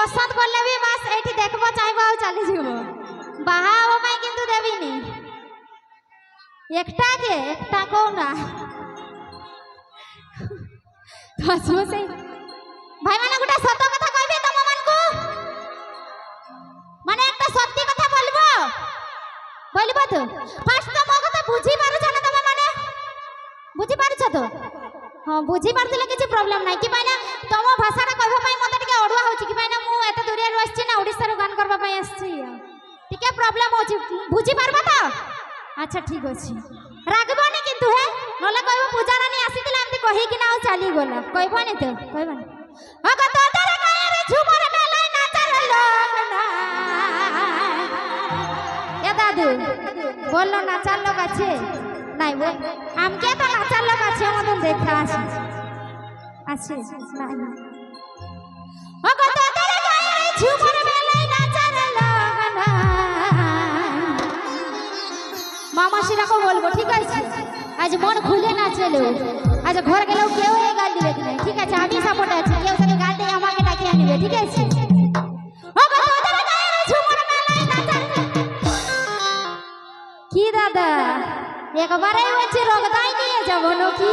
পছন্দ করলে বি বাস এইটি দেখব চাইব আর চলে যাব বাহা হওয়া পাই কিন্তু দেবিনি একটা কও না তো সেই ভাই মানে গোটা সত্য কথা কইবে তম মানকু মানে একটা সত্যি কথা বলবো তো ফার্স্ট তো মো কথা বুঝি পারছ না তুমি মানে বুঝি পারছ তো হ্যাঁ বুঝি পারছিলে কিছু প্রবলেম নাই কি পাই না তম ভাষাটা কইবা পাই মতে টিকে অড়ুয়া হচ্ছে কি পাই না মু এত দূরিয়ারু আসছি না ওড়িশার গান করবা পাই আসছি টিকে প্রবলেম হচ্ছে বুঝি পারবা তো আচ্ছা ঠিক আছে রাগবনি কিন্তু হে নলে কইব পূজা রানী আসিতিলা এমতি কহি কি না আর চালি গলা কইবনি তো কইবনি ও কত তোরে গায়ে ঝুমর মেলাই নাচার লোক না এ দাদু বললো নাচার লোক আছে নাই বল আমকে তো নাচার লোক আছে আমাদের দেখা আছে আছে নাই ও কত তোরে গায়ে ঝুমর মেলাই নাচার লোক না মামাসিরাকে বলবো ঠিক আছে আজ মন খুলে নাচলে আজ ঘর গেলেও কেউ এই গাল দিবে না ঠিক আছে আমি সাপোর্ট আছি কেউ সাথে গাল দিয়ে আমাকে ডাকিয়ে আনবে ঠিক আছে কি দাদা একবারেই বলছি রগদাই নিয়ে যাবো নাকি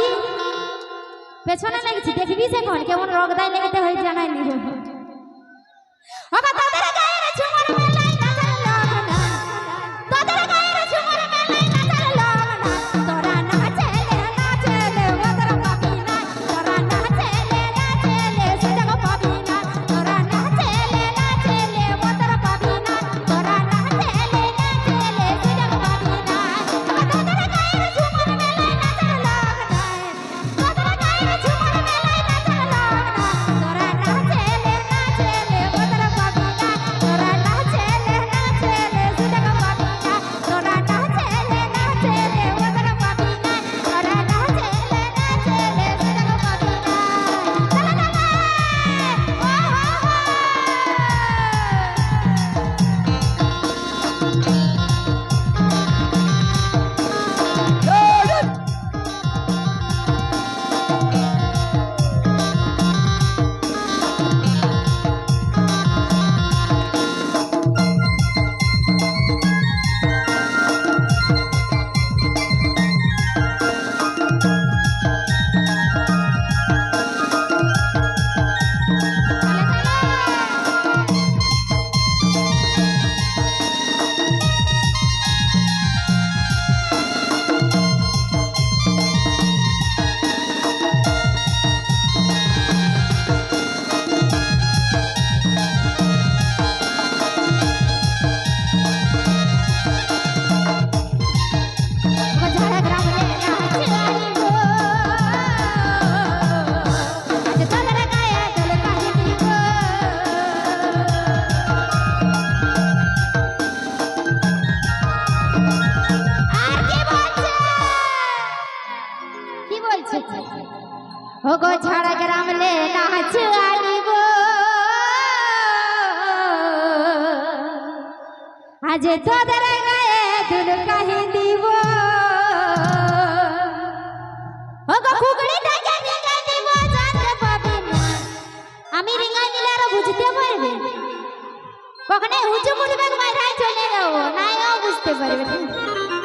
পেছনে লেগেছি দেখবি এখন কেমন রগদাই লেগেতে হয়ে জানাই নি গো ছাড়া গ্রাম লে নাচ আইব আজ তোদের গায়ে দুল কাহি দিব ও গো খুগড়ি ডাকে রিঙ্গাই দিব জানতে পাবি না আমি রিঙ্গাই দিলে আর বুঝতে পারবে কখনো উঁচু মুড়বে বাইরে চলে যাও নাইও বুঝতে পারবে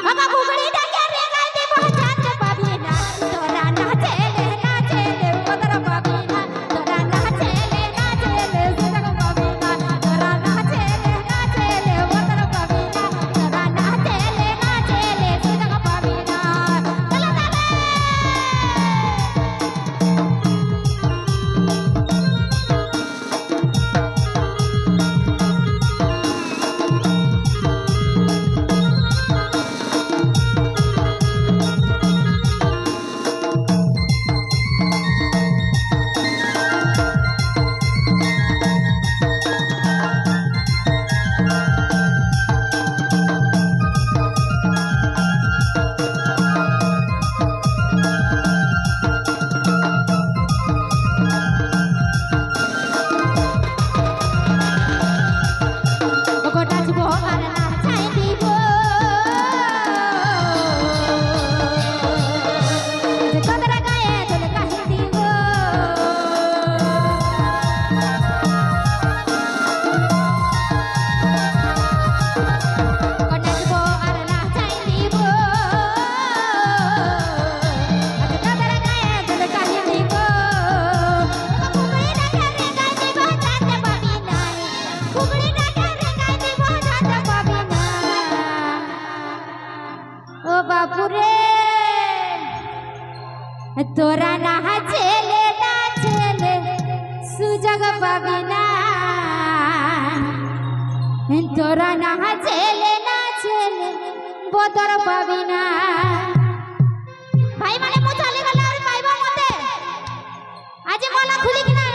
ও গো খুগড়ি ডাকে রিঙ্গাই দিব জানতে পাবি না তোরা নাচে তোরা না ছেলে না ছেলে সুযোগ পাবি না, তোরা না ছেলে না ছেলে বদর পাবি না। ভাই মানে মু চলে গেল আর পাইবা মতে আজ মালা খুলি কিনা